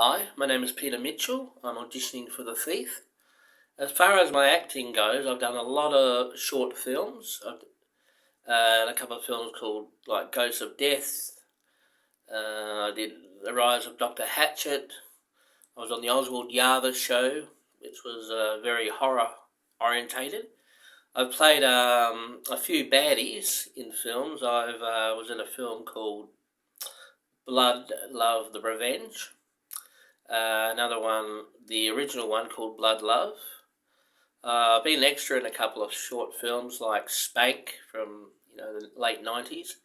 Hi, my name is Peter Mitchell. I'm auditioning for The Thief. As far as my acting goes, I've done a lot of short films. I've a couple of films called like Ghosts of Death. I did The Rise of Dr. Hatchet. I was on the Oswald Yarvis show, which was very horror orientated. I've played a few baddies in films. I was in a film called Blood, Love, the Revenge. Another one, the original one called Blood Love. I've been an extra in a couple of short films like Spank from the late 90s.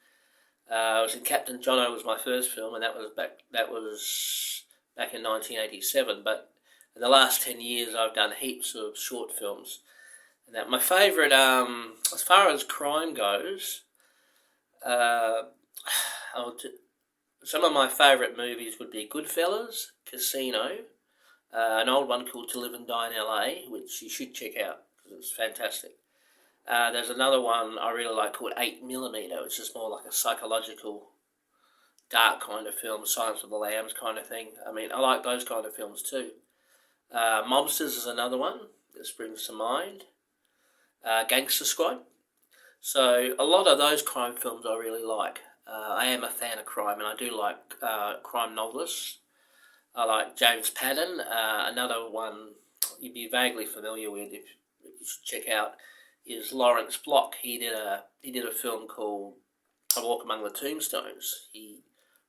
I was in Captain Jono was my first film, and that was back in 1987. But in the last 10 years, I've done heaps of short films. And that my favourite, as far as crime goes, some of my favourite movies would be Goodfellas, Casino, an old one called To Live and Die in LA, which you should check out because it's fantastic. There's another one I really like called 8mm, which is more like a psychological, dark kind of film, Silence of the Lambs kind of thing. I mean, I like those kind of films too. Mobsters is another one that springs to mind. Gangster Squad. So a lot of those crime films I really like. I am a fan of crime, and I do like crime novelists. I like James Padden. Another one you'd be vaguely familiar with, if you should check out, is Lawrence Block. He did a film called I Walk Among the Tombstones. He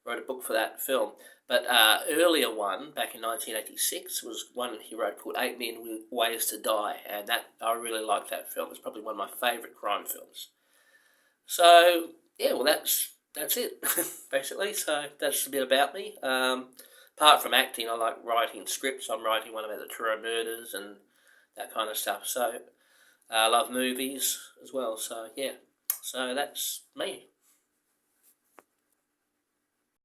wrote a book for that film. But earlier one, back in 1986, was one he wrote called 8 Million Ways to Die, and that I really like that film. It's probably one of my favourite crime films. So yeah, well that's it basically. So that's a bit about me. Apart from acting, I like writing scripts. I'm writing one about the Truro murders and that kind of stuff. So I love movies as well. So yeah, so that's me.